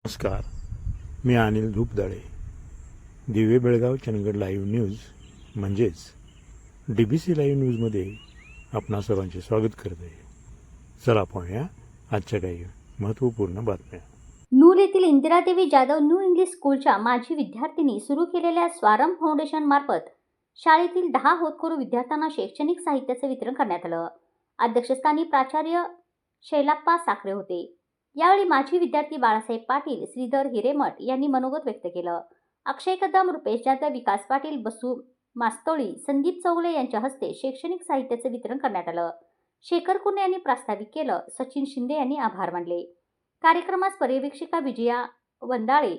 नमस्कार, मी अनिल धूपदाळे. दिवे Belgaum Chandgad live news म्हणजेच DBC लाईव्ह न्यूजमध्ये आपणा सर्वांचे स्वागत करत आहे. चला पाहूया आजच्या काही महत्त्वपूर्ण बातम्या. नूर येथील इंदिरादेवी जाधव न्यू इंग्लिश स्कूलच्या माजी विद्यार्थिनी सुरू केलेल्या स्वारंभ फाउंडेशन मार्फत शाळेतील 10 होतकरू विद्यार्थ्यांना शैक्षणिक साहित्याचे वितरण करण्यात आलं. अध्यक्षस्थानी प्राचार्य शैलाप्पा साखरे होते. यावेळी माजी विद्यार्थी बाळासाहेब पाटील, श्रीधर हिरेमठ यांनी मनोगत व्यक्त केलं. अक्षय कदम, रुपेश जाधव, विकास पाटील, बसू मास्तोळी, संदीप चौगले यांच्या हस्ते शैक्षणिक साहित्याचे वितरण करण्यात आलं. शेखर कुर्णे यांनी प्रास्ताविक केलं. सचिन शिंदे यांनी आभार मानले. कार्यक्रमास पर्यवेक्षिका विजया वंदाळे,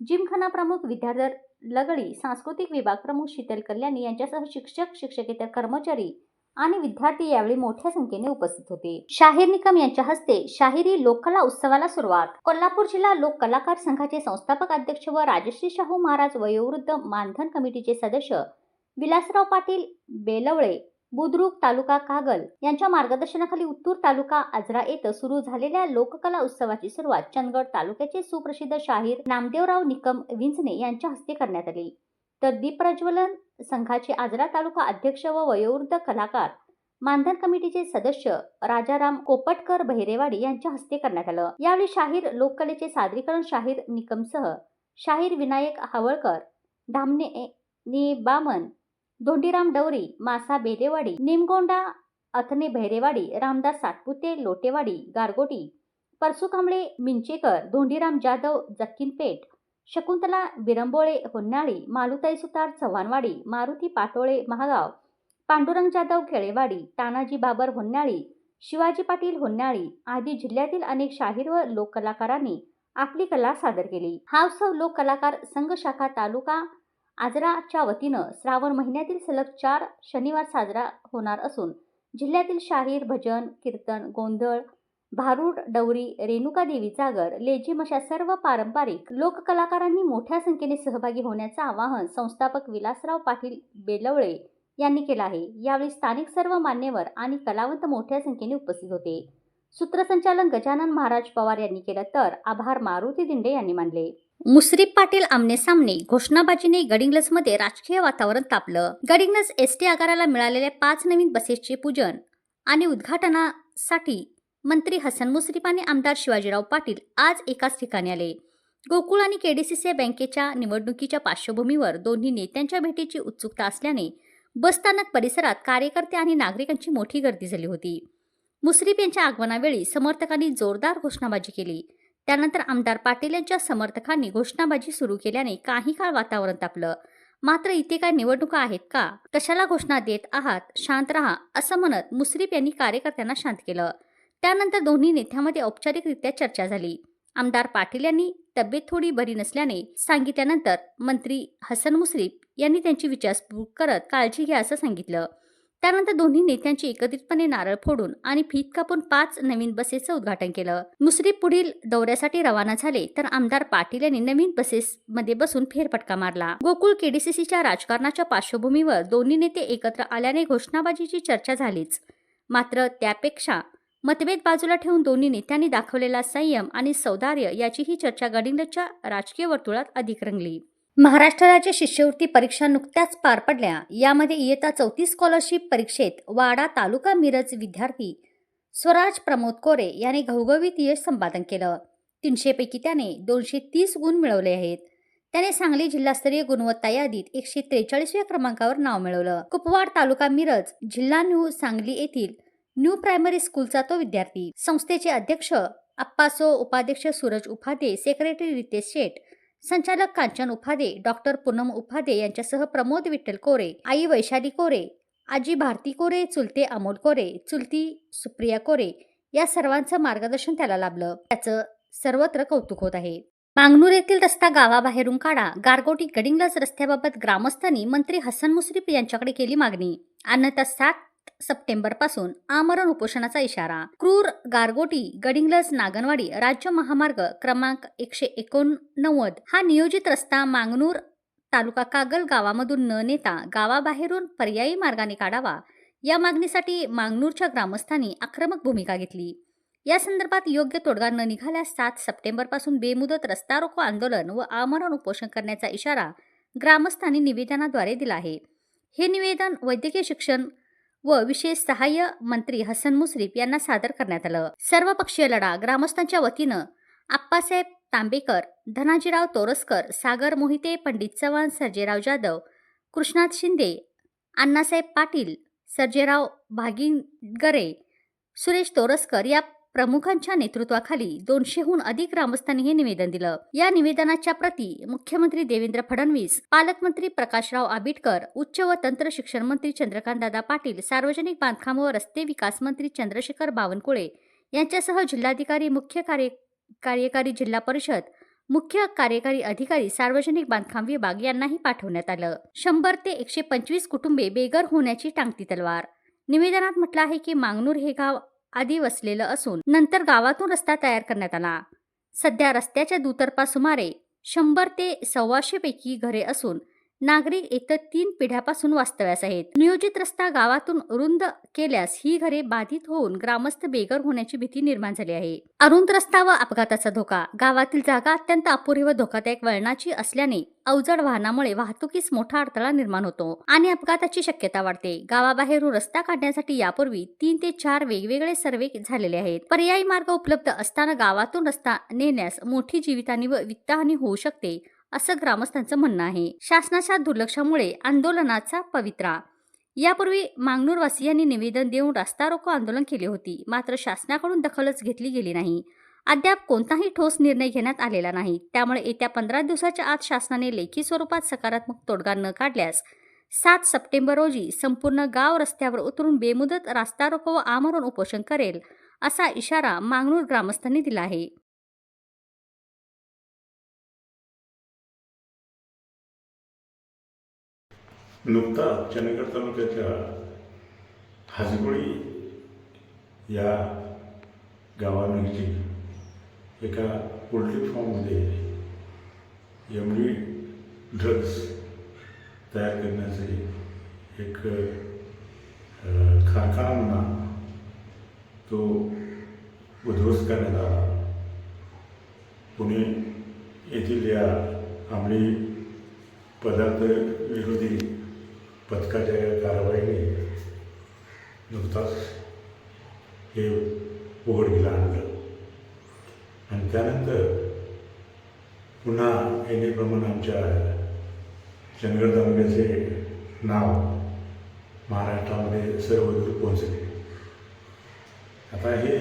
जिमखाना प्रमुख विद्याधर लगडी, सांस्कृतिक विभाग प्रमुख शीतल कल्याणी यांच्यासह शिक्षक, शिक्षकेतर कर्मचारी आणि विद्यार्थी यावेळी मोठ्या संख्येने उपस्थित होते. शाहीर निकम यांच्या हस्ते शाहिरी लोककला उत्सवाला सुरुवात. कोल्हापूर जिल्हा लोक कलाकार संघाचे संस्थापक अध्यक्ष व राजश्री शाहू महाराज वयोवृद्ध मानधन कमिटीचे सदस्य विलासराव पाटील बेलवळे, बुद्रुक, तालुका कागल यांच्या मार्गदर्शनाखाली उत्तूर तालुका आजरा येथे सुरू झालेल्या लोककला उत्सवाची सुरुवात चंदगड तालुक्याचे सुप्रसिद्ध शाहीर नामदेवराव निकम विंचणे यांच्या हस्ते करण्यात आली. तर दीप प्रज्वलन संघाचे आजरा तालुका अध्यक्ष व वयोवृद्ध कलाकार मानधन कमिटीचे सदस्य राजाराम कोपटकर बहिरेवाडी यांच्या हस्ते करण्यात आलं. यावेळी शाहीर लोककलेचे सादरीकरण शाहीर निकमसह शाहीर विनायक हावळकर, धामणे बामन, धोंडीराम डवरी, मासा बेलेवाडी, निमगोंडा अथने बहिरेवाडी, रामदास सातपुते लोटेवाडी गारगोटी, परसू कांबळे मिंचेकर, धोंडीराम जाधव जक्कीनपेठ, शकुंतला विरंबोळे होन्नाळी, मालुताई सुतार चव्हाणवाडी, मारुती पाटोळे महागाव, पांडुरंग जाधव केळेवाडी, तानाजी बाबर होन्नाळी, शिवाजी पाटील होन्नाळी आदी जिल्ह्यातील अनेक शाहीर व लोककलाकारांनी आपली कला सादर केली. हा उत्सव लोक कलाकार संघ शाखा तालुका आजराच्या वतीनं श्रावण महिन्यातील सलग 4 शनिवार साजरा होणार असून जिल्ह्यातील शाहीर, भजन, कीर्तन, गोंधळ, भारूड, डवरी, रेणुका देवी जागर, लेझिम अशा सर्व पारंपरिक लोककलाकारांनी मोठ्या संख्येने सहभागी होण्याचं आवाहन संस्थापक विलासराव पाटील बेलवळे यांनी केलं आहे. यावेळी स्थानिक सर्व मान्यवर आणि कलावंत मोठ्या संख्येने उपस्थित होते. सूत्रसंचालन गजानन महाराज पवार यांनी केलं तर आभार मारुती दिंडे यांनी मानले. मुश्रीफ पाटील आमने सामने घोषणाबाजीने गडिंग्लजमध्ये राजकीय वातावरण तापलं. गडिंग्लज एसटी आगाराला मिळालेल्या 5 नवीन बसेसचे पूजन आणि उद्घाटनासाठी मंत्री हसन मुश्रीफ आणि आमदार शिवाजीराव पाटील आज एकाच ठिकाणी आले. गोकुळ आणि KDCC बँकेच्या निवडणुकीच्या पार्श्वभूमीवर दोन्ही नेत्यांच्या भेटीची उत्सुकता असल्याने बसस्थानक परिसरात कार्यकर्ते आणि नागरिकांची मोठी गर्दी झाली होती. मुश्रीफ यांच्या आगमनावेळी समर्थकांनी जोरदार घोषणाबाजी केली. त्यानंतर आमदार पाटील यांच्या समर्थकांनी घोषणाबाजी सुरू केल्याने काही काळ वातावरण तापलं. मात्र इथे काय निवडणुका आहेत का? कशाला घोषणा देत आहात? शांत राहा असं म्हणत मुश्रीफ यांनी कार्यकर्त्यांना शांत केलं. त्यानंतर दोन्ही नेत्यांमध्ये औपचारिकरित्या चर्चा झाली. आमदार पाटील यांनी तब्येत थोडी बरी नसल्याने सांगितल्यानंतर मंत्री हसन मुश्रीफ यांनी त्यांची विचारपूस करत काळजी घ्या असं सांगितलं. त्यानंतर दोन्ही नेत्यांची एकत्रितपणे नारळ फोडून आणि फीत कापून 5 नवीन बसेसचं उद्घाटन केलं. मुश्रीफ पुढील दौऱ्यासाठी रवाना झाले तर आमदार पाटील यांनी नवीन बसेसमध्ये बसून फेरफटका मारला. गोकुळ KDCCच्या राजकारणाच्या पार्श्वभूमीवर दोन्ही नेते एकत्र आल्याने घोषणाबाजीची चर्चा झालीच. मात्र त्यापेक्षा मतभेद बाजूला ठेवून दोन्ही नेत्यांनी दाखवलेला संयम आणि सौदार्य याची ही चर्चा गडिंग्लजच्या राजकीय वर्तुळात अधिक रंगली. महाराष्ट्र राज्य शिष्यवृत्ती परीक्षा नुकत्याच पार पडल्या. यामध्ये इयत्ता 34 स्कॉलरशिप परीक्षेत वाडा तालुका मिरज विद्यार्थी स्वराज प्रमोद कोरे याने घवघवीत यश संपादन केलं. 300 पैकी त्याने 230 गुण मिळवले आहेत. त्याने सांगली जिल्हास्तरीय गुणवत्ता यादीत 143व्या क्रमांकावर नाव मिळवलं. कुपवाड तालुका मिरज जिल्हा न्यू सांगली येथील न्यू प्रायमरी स्कूलचा तो विद्यार्थी. संस्थेचे अध्यक्ष अप्पासो, उपाध्यक्ष सूरज उपाध्ये, सेक्रेटरी रितेश शेठ, संचालक कांचन उपाध्ये, डॉक्टर पूनम उपाध्ये यांच्यासह प्रमोद विठ्ठल कोरे, आई वैशाली कोरे, आजी भारती कोरे, चुलते अमोल कोरे, चुलती सुप्रिया कोरे या सर्वांचं मार्गदर्शन त्याला लाभलं. त्याचं सर्वत्र कौतुक होत आहे. मांगनूर येथील रस्ता गावाबाहेरून काढा. गारगोटी गडिंग्लज रस्त्याबाबत ग्रामस्थांनी मंत्री हसन मुश्रीफ यांच्याकडे केली मागणी. अन्यथा 7 सप्टेंबरपासून आमरण उपोषणाचा इशारा. क्रूर गारगोटी गडिंग्लज नागनवाडी राज्य महामार्ग क्रमांक 189 हा नियोजित रस्ता मांगनूर तालुका कागल गावामधून न नेता गावाबाहेरून पर्यायी मार्गाने काढावा. या मागणीसाठी मांगनूरच्या ग्रामस्थांनी आक्रमक भूमिका घेतली. या संदर्भात योग्य तोडगा न निघाल्यास 7 सप्टेंबरपासून बेमुदत रस्ता रोको आंदोलन व आमरण उपोषण करण्याचा इशारा ग्रामस्थांनी निवेदनाद्वारे दिला आहे. हे निवेदन वैद्यकीय शिक्षण व विशेष सहाय्य मंत्री हसन मुश्रीफ यांना सादर करण्यात आलं. सर्वपक्षीय लढा ग्रामस्थांच्या वतीनं आप्पासाहेब तांबेकर, धनाजीराव तोरसकर, सागर मोहिते, पंडित चव्हाण, सर्जेराव जाधव, कृष्णात शिंदे, अण्णासाहेब पाटील, सर्जेराव भागिंगरे, सुरेश तोरसकर या प्रमुखांच्या नेतृत्वाखाली 200हून अधिक ग्रामस्थांनी हे निवेदन दिलं. या निवेदनाच्या प्रती मुख्यमंत्री देवेंद्र फडणवीस, पालकमंत्री प्रकाशराव आबिटकर, उच्च व तंत्र शिक्षण मंत्री चंद्रकांतदादा पाटील, सार्वजनिक बांधकाम व रस्ते विकास मंत्री चंद्रशेखर बावनकुळे यांच्यासह जिल्हाधिकारी, मुख्य कार्यकारी जिल्हा परिषद, मुख्य कार्यकारी अधिकारी, सार्वजनिक बांधकाम विभाग यांनाही पाठवण्यात आलं. 100 ते 125 कुटुंबे बेघर होण्याची टांगती तलवार. निवेदनात म्हटलं आहे की मांगनूर हे गाव आधी वसलेलं असून नंतर गावातून रस्ता तयार करण्यात आला. सध्या रस्त्याच्या दुतर्फा सुमारे 100 ते 125 पैकी घरे असून नागरिक येत्या 3 पिढ्यापासून वास्तव्यास आहेत. नियोजित रस्ता गावातून रुंद केल्यास ही घरे बाधित होऊन ग्रामस्थ बेघर होण्याची भीती निर्माण झाली आहे. अरुंद रस्ता व अपघाताचा धोका. गावातील जागा अत्यंत अपुरी व धोकादायक वळणाची असल्याने अवजड वाहनामुळे वाहतुकीस मोठा अडथळा निर्माण होतो आणि अपघाताची शक्यता वाढते. गावाबाहेरून रस्ता काढण्यासाठी यापूर्वी 3 ते 4 वेगवेगळे सर्वे झालेले आहेत. पर्यायी मार्ग उपलब्ध असताना गावातून रस्ता नेण्यास मोठी जीवितहानी व वित्तहानी होऊ शकते असं ग्रामस्थांचं म्हणणं आहे. शासनाच्या दुर्लक्षामुळे आंदोलनाचा पवित्रा. यापूर्वी मांगनूरवासियांनी निवेदन देऊन रस्ता रोको आंदोलन केले होते, मात्र शासनाकडून दखलच घेतली गेली नाही. अद्याप कोणताही ठोस निर्णय घेण्यात आलेला नाही. त्यामुळे येत्या 15 दिवसाच्या आत शासनाने लेखी स्वरूपात सकारात्मक तोडगा न काढल्यास 7 सप्टेंबर रोजी संपूर्ण गाव रस्त्यावर उतरून बेमुदत रस्ता रोको व आमरण उपोषण करेल असा इशारा मांगनूर ग्रामस्थांनी दिला आहे. नुकताच चंदगड तालुक्याच्या हाजगोळी या गावानजीक एका पोल्ट्री फार्ममध्ये MD ड्रग्ज तयार करण्याचे एक कारखाना म्हणा तो उद्ध्वस्त करण्यात आला. पुणे येथील या अंमली पदार्थ विरोधी पथकाच्या कारवाईने नुकताच हे उघडकीला आणलं आणि त्यानंतर पुन्हा येण्याप्रमाणे आमच्या चंदगड तालुक्याचे नाव महाराष्ट्रामध्ये सर्वदूर पोहोचले. आता हे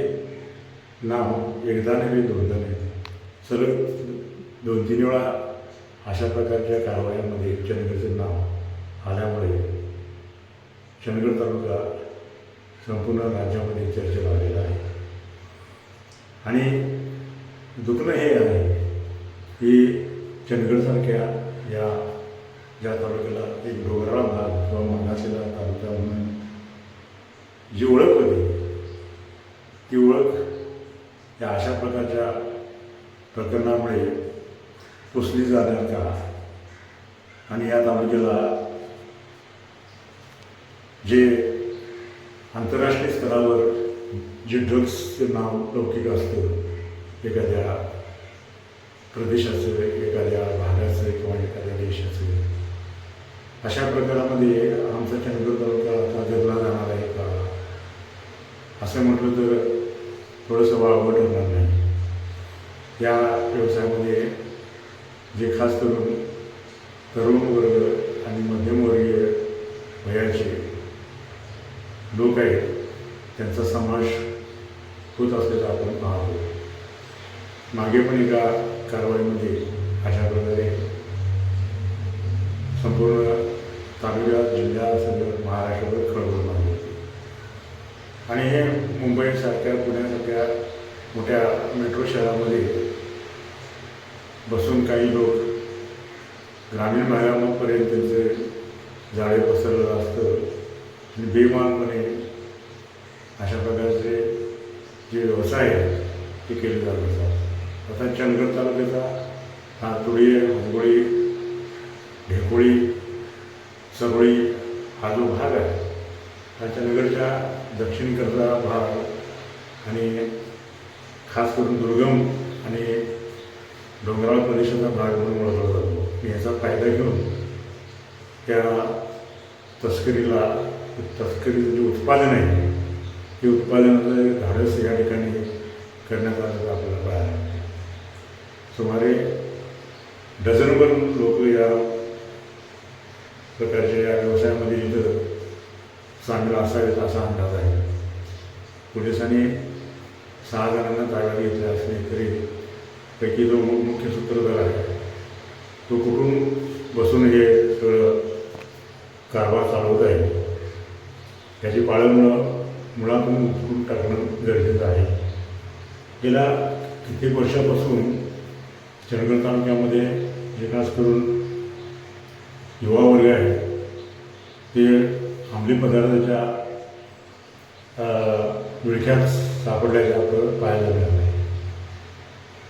नाव एकदा नव्हे दोनदा नव्हे सलग 2-3 वेळा अशा प्रकारच्या कारवायांमध्ये चंदगडचं नाव आल्यामुळे चंदगड तालुका संपूर्ण राज्यामध्ये चर्चेला आलेला आहे. आणि दुखणं हे आहे की चंदगडसारख्या या ज्या तालुक्याला एक डोंगराळ भाग किंवा मागासलेला तालुका म्हणून जी ओळख होती ती ओळख या अशा प्रकारच्या प्रकरणामुळे पुसली जाणार का? आणि या तालुक्याला जे आंतरराष्ट्रीय स्तरावर जे ड्रग्सचं नाव लौकिक असतं एखाद्या प्रदेशाचं, एखाद्या भागाचं किंवा एखाद्या देशाचं, अशा प्रकारामध्ये आमचा चंदगड तालुका आता जगला जाणार आहे का असं म्हटलं तर थोडंसं वावगं ठरणार नाही. या व्यवसायामध्ये जे खास करून तरुण वर्ग आणि मध्यमवर्गीय वयाचे लोक आहेत त्यांचा समावेश होत असल्याचं आपण पाहतो. मागे पण एका कारवाईमध्ये अशा प्रकारे संपूर्ण तालुक्यात, जिल्ह्यात, सगळं महाराष्ट्रावर खळबळ मारली होती. आणि हे मुंबईसारख्या, पुण्यासारख्या मोठ्या मेट्रो शहरामध्ये बसून काही लोक ग्रामीण भागापर्यंत त्यांचे जाळे पसरलेलं असतं आणि बेमानपणे अशा प्रकारचे जे व्यवसाय आहेत ते केले जात असतात. आता चंदगड तालुक्याचा हा तुळी, हाजगोळी, ढेकोळी, सरोळी हा जो भाग आहे हा चंदगडच्या दक्षिणेकडचा भाग आणि खास करून दुर्गम आणि डोंगराळ प्रदेशाचा भाग म्हणून ओळखला जातो. आणि याचा फायदा घेऊन त्या तस्करीचं जे उत्पादन आहे ते उत्पादनाचं धाडस या ठिकाणी करण्यात आल्याचं आपल्याला पाहायला मिळते. सुमारे डझनभर लोक या प्रकारच्या या व्यवसायामध्ये इथं सामील असावेत असा अंदाज आहे. पोलिसांनी 6 जणांना ताब्यात घेतले असले तरी पैकी जो मुख्य सूत्रधार आहे तो कुठून बसून हे सगळं कारभार चालवत आहे त्याची पाळंमुळं मुळातून उचलून टाकणं गरजेचं आहे. गेल्या कित्येक वर्षापासून चंदगड तालुक्यामध्ये जे खास करून युवा वर्ग आहे ते अंमली पदार्थाच्या विळख्यात सापडल्याचे आपलं पाहायला मिळालं आहे.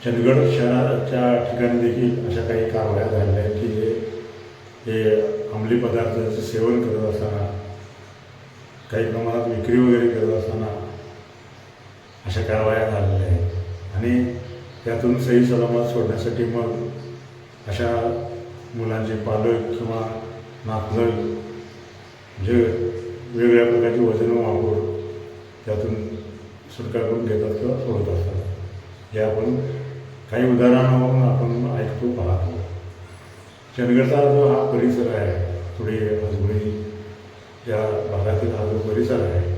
चंदगड शहराच्या ठिकाणी देखील अशा काही कारवाया झालेल्या आहेत की हे अंमली पदार्थाचं सेवन करत असताना काही प्रमाणात विक्री वगैरे करत असताना अशा कारवाया झालेल्या आहेत. आणि त्यातून सही सलामत सोडण्यासाठी मग अशा मुलांचे पालक किंवा नातलग जे वेगवेगळ्या प्रकारची वजनं वापरून त्यातून सुटका करून घेतात किंवा सोडत असतात. हे आपण काही उदाहरणावरून आपण ऐकतो पाहतो. चंदगडचा जो हा परिसर आहे थोडी हजबुडी या भागातील हा जो परिसर आहे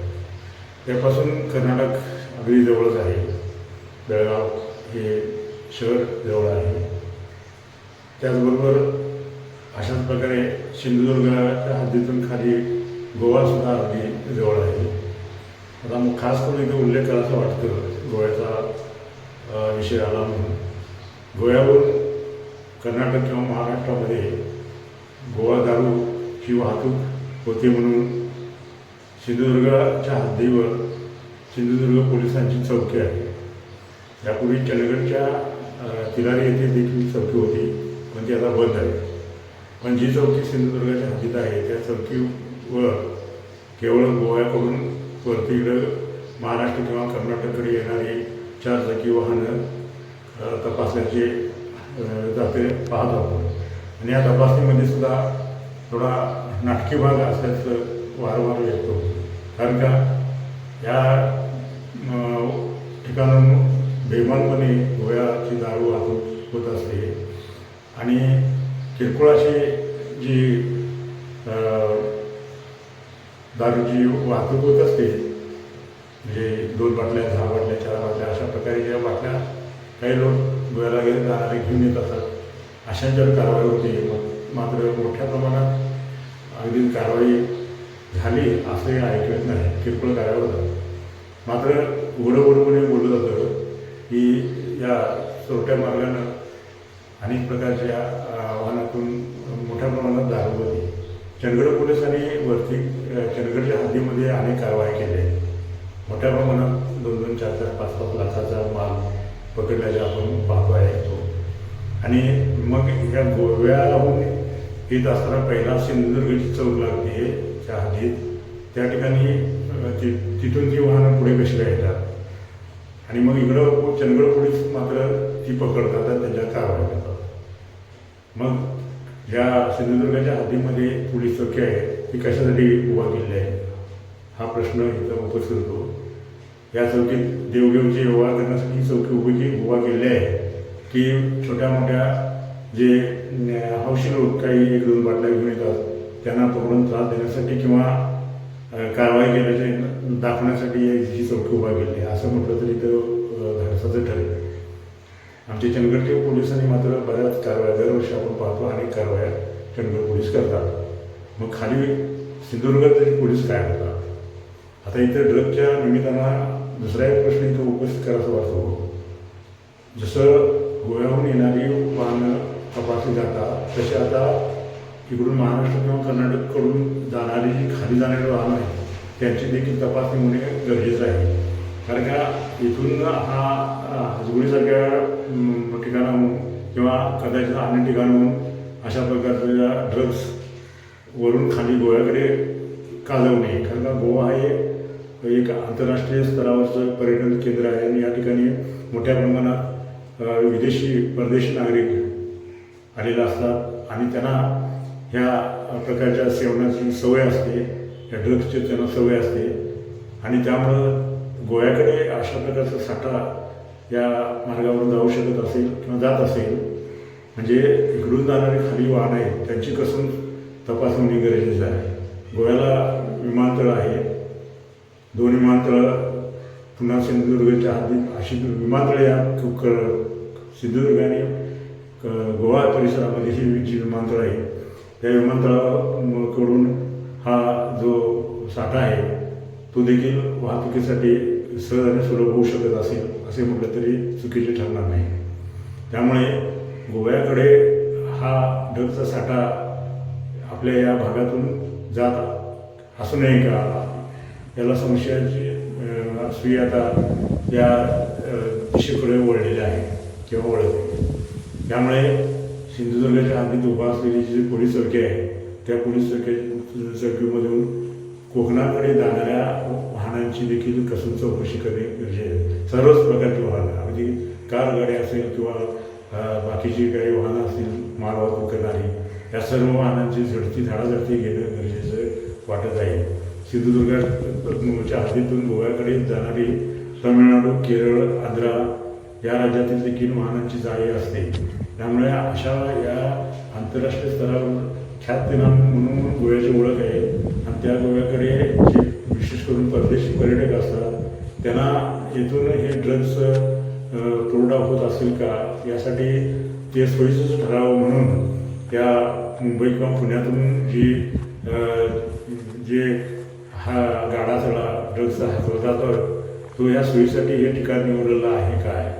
त्यापासून कर्नाटक अगदी जवळच आहे. बेळगाव हे शहर जवळ आहे. त्याचबरोबर अशाच प्रकारे सिंधुदुर्गाच्या हद्दीतून खाली गोवासुद्धा अगदी जवळ आहे. आता मग खास करून इथे उल्लेख करायचा वाटतं गोव्याचा विषय आला म्हणून. गोव्यावरून कर्नाटक किंवा महाराष्ट्रामध्ये गोवा दारूची वाहतूक होते म्हणून सिंधुदुर्गाच्या हद्दीवर सिंधुदुर्ग पोलिसांची चौकी आहे. यापूर्वी चंदगडच्या तिलारी येथे देखील चौकी होती पण ती आता बंद आहे. पण जी चौकी सिंधुदुर्गाच्या हद्दीत आहे त्या चौकीवर केवळ गोव्याकडून वरतीकडं महाराष्ट्र किंवा कर्नाटककडे येणारी 4 चाकी वाहनं तपासण्याचे जाते पाहत आपण. आणि या तपासणीमध्ये सुद्धा थोडा नाटकी भाग असल्याचं वारंवार व्यक्त होतो. कारण का या ठिकाणाहून बेमानपणे गोव्याची दारू वाहतूक होत असते आणि किरकोळ अशी जी दारूची वाहतूक होत असते म्हणजे 2 बाटल्या 10 बाटल्या 4 बाटल्या अशा प्रकारे ज्या बाटल्या काही लोक गोव्याला जाणारे घेऊन येत असतात. अशांच्यावर कारवाई होते. मात्र मोठ्या प्रमाणात अगदी कारवाई झाली असंही ऐकत नाही. किरकोळ कारवाई होतात. मात्र उघडपणे बोललं जातं की या चोरट्या मार्गानं अनेक प्रकारच्या आव्हानातून मोठ्या प्रमाणात दारू होती. चंदगड पोलिसांनी वरती चंदगडच्या हद्दीमध्ये अनेक कारवाई केल्या आहेत. मोठ्या प्रमाणात 2-2, 4-4, 5-5 लाखाचा माल पकडल्याचे आपण पाहतो ऐकतो. आणि मग ह्या गोव्याहून येत असताना पहिला सिंधुदुर्गची चौक लागते त्या हद्दीत. त्या ठिकाणी तिथून ती वाहनं पुढे कशी येतात आणि मग इकडं चंदगड पोलीस मात्र ती पकडतात आणि त्यांच्या कारवाई करतात. मग ज्या सिंधुदुर्गाच्या हद्दीमध्ये पोलीस चौकी आहे ती कशासाठी उभा केली आहे हा प्रश्न इथं उपस्थित होतो. या चौकीत देवघेवचे व्यवहार करण्यासाठी ही चौकी उभा केली आहे की छोट्या मोठ्या जे हौशी लोक काही 1-2 बाटल्या घेऊन येतात त्यांना पकडून त्रास देण्यासाठी किंवा कारवाई केल्याचे दाखवण्यासाठी ही चौकी उभा केली आहे असं म्हटलं तरी तर धाडसाचं ठरेल. आमच्या चंदगडच्या पोलिसांनी मात्र बऱ्याच कारवाया दरवर्षी आपण पाहतो अनेक कारवाया चंदगड पोलीस करतात. मग खाली सिंधुदुर्गात पोलीस काय करतात. आता इथं ड्रगच्या निमित्तानं दुसरा एक प्रश्न इथं उपस्थित करायचा वाटतो. जसं गोव्याहून येणारी वाहनं तपासली जातात तसे आता इकडून महाराष्ट्र किंवा कर्नाटककडून जाणारी जी खाली जाणारी वाहनं आहेत त्यांची देखील तपासणी होणे गरजेचं आहे. कारण का इथून हा हजबुडीसारख्या ठिकाणाहून किंवा कदाचित अन्य ठिकाणाहून अशा प्रकारच्या ड्रग्स वरून खाली गोव्याकडे का जाऊ नये. कारण का गोवा हे एक आंतरराष्ट्रीय स्तरावरचं पर्यटन केंद्र आहे आणि या ठिकाणी मोठ्या प्रमाणात परदेशी नागरिक आलेले असतात आणि त्यांना ह्या प्रकारच्या सेवनाची सवय असते, या ड्रग्सची त्यांना सवय असते आणि त्यामुळं गोव्याकडे अशा प्रकारचा साठा या मार्गावरून जाऊ शकत असेल किंवा जात असेल म्हणजे इकडून जाणारे खाली वाहन आहेत त्यांची कसून तपासणी गरजेचं आहे. गोव्याला विमानतळ आहे, 2 विमानतळं पुन्हा सिंधुदुर्गच्या हद्दीत अशी विमानतळे या सिंधुदुर्ग आणि गोवा परिसरामध्ये ही जी विमानतळ आहे त्या विमानतळाकडून हा जो साठा आहे तो देखील वाहतुकीसाठी सहज आणि सुलभ होऊ शकत असेल असे म्हटलं तरी चुकीचे ठरणार नाही. त्यामुळे गोव्याकडे हा ड्रग्सचा साठा आपल्या या भागातून जात असू नये का याला संशयाची सुई आता या दिशेकडे वळलेले आहे किंवा वळते. त्यामुळे सिंधुदुर्गाच्या हद्दीत उभा असलेली जी पोलीस चौकी आहे त्या पोलीस चौकीमधून कोकणाकडे जाणाऱ्या वाहनांची देखील कसून चौकशी करणे गरजेचे आहे. सर्वच प्रकारची वाहनं अगदी कार गाडी असेल किंवा बाकीची काही वाहनं असतील माल वाहतूक करणारी या सर्व वाहनांची झाडाझडती घेणं गरजेचं वाटत आहे. सिंधुदुर्गाच्या हद्दीतून गोव्याकडे जाणारी तमिळनाडू, केरळ, आंध्रा या राज्यातील देखील वाहनांची जाळी असते. त्यामुळे अशा या आंतरराष्ट्रीय स्तरावर ख्यात दिनांक म्हणून गोव्याची ओळख आहे आणि त्या गोव्याकडे जे विशेष करून परदेशी पर्यटक असतात त्यांना इथून हे ड्रग्स पुरवठा होत असेल का यासाठी ते सोयीचं ठरावं म्हणून त्या मुंबई किंवा पुण्यातून जे हा गाडा सगळा ड्रग्सचा हातवर जातो तो या सोयीसाठी हे ठिकाण निवडलेलं आहे काय,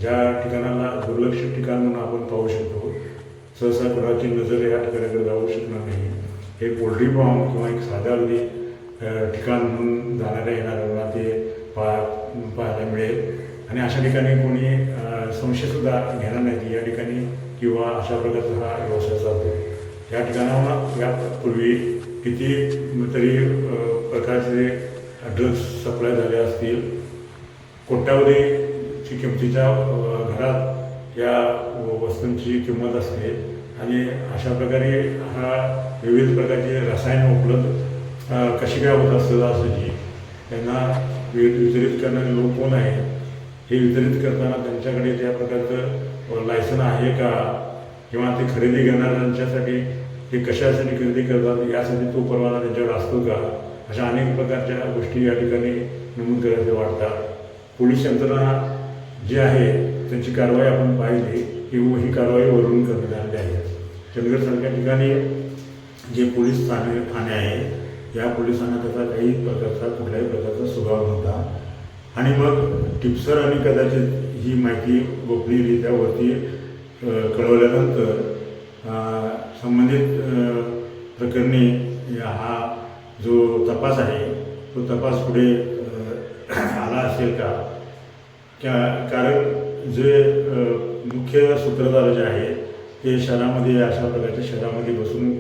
ज्या ठिकाणाला दुर्लक्षित ठिकाण म्हणून आपण पाहू शकतो, सहसा कोणाची नजर या ठिकाणाकडे जाऊ शकणार नाही. हे पोल्ट्री फार्म किंवा एक साध्या अगदी ठिकाण म्हणून जाणाऱ्या येणाऱ्यांना ते पाहायला मिळेल आणि अशा ठिकाणी कोणी संशयसुद्धा घेणार नाही या ठिकाणी किंवा अशा प्रकारचा हा व्यवसाय चालतो. या ठिकाणावर यापूर्वी किती तरी प्रकारचे ड्रग्स सप्लाय झाले असतील. कोट्यावधीची किमतीच्या घरात या वस्तूंची किंमत असते आणि अशा प्रकारे हा विविध प्रकारचे रसायनं उपलब्ध कशी काय होत असतं असं त्यांना वितरित करणारे लोक कोण आहेत हे वितरित करताना त्यांच्याकडे त्या प्रकारचं लायसन आहे का किंवा ते खरेदी करणाऱ्यांच्यासाठी ते कशासाठी खरेदी करतात यासाठी तो परवाना त्यांच्यावर असतो का, अशा अनेक प्रकारच्या गोष्टी या ठिकाणी नमूद करायचे वाटतात. पोलीस यंत्रणा जी आहे त्यांची कारवाई आपण पाहिली की ही कारवाई वरून करण्यात आलेली आहे. चंदगडसारख्या ठिकाणी जे पोलीस ठाणे आहे या पोलिसांना त्याचा काही प्रकारचा कुठल्याही प्रकारचा स्वभाव नव्हता आणि मग टिप्सर आणि कदाचित ही माहिती गोपनीयरित्या वरती कळवल्यानंतर संबंधित प्रकरणी हा जो तपास आहे तो तपास पुढे आला असेल का, कारण जे मुख्य सूत्रधार जे आहे ते शहरामध्ये अशा प्रकारच्या शहरामध्ये बसून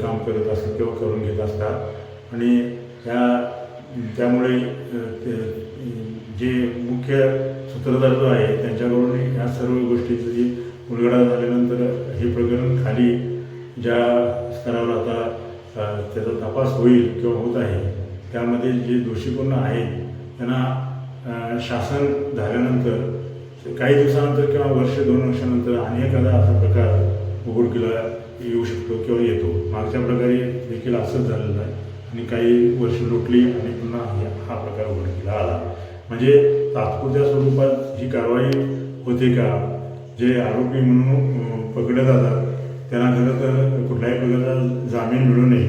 काम करत असतात किंवा करून घेत असतात आणि त्यामुळे जे मुख्य सूत्रधार जो आहे त्यांच्याकडून या सर्व गोष्टीची उलगडा झाल्यानंतर हे प्रकरण खाली ज्या स्तरावर आता त्याचा तपास होईल किंवा होत आहे त्यामध्ये जे दोषी पूर्ण आहेत त्यांना शासन झाल्यानंतर काही दिवसानंतर किंवा वर्ष 2 वर्षानंतर आणि एखादा असा प्रकार उघडकीला येऊ शकतो किंवा येतो. मागच्या प्रकारे देखील असंच झालेलं आहे आणि काही वर्ष लोटली आणि पुन्हा हा प्रकार उघडकीला आला. म्हणजे तात्पुरत्या स्वरूपात ही कारवाई होते का, जे आरोपी म्हणून पकडले जातात त्यांना खरं तर कुठल्याही प्रकारचा जामीन मिळू नये,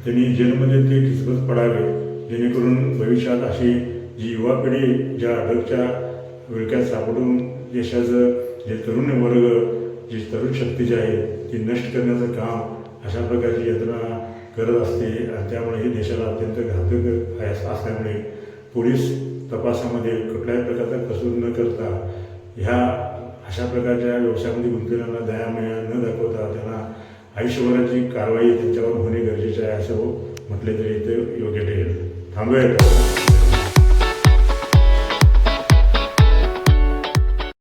त्यांनी जेलमध्ये ते किचकट पडावे जेणेकरून भविष्यात अशी जी युवा पिढी ज्या ड्रग्सच्या विळख्यात सापडून देशाचं जे तरुण वर्ग जी तरुण शक्ती जी आहे ती नष्ट करण्याचं काम अशा प्रकारची यंत्रणा करत असते आणि त्यामुळे हे देशाला अत्यंत घातक असल्यामुळे पोलीस तपासामध्ये कुठल्याही प्रकारचा कसूर न करता ह्या अशा प्रकारच्या व्यवसायामध्ये गुंतलेल्यांना दयामया न दाखवता त्यांना आयुष्यभराची कारवाई त्यांच्यावर होणे गरजेचे आहे असं म्हटले तरी ते योग्य ठरेल. थांबूया.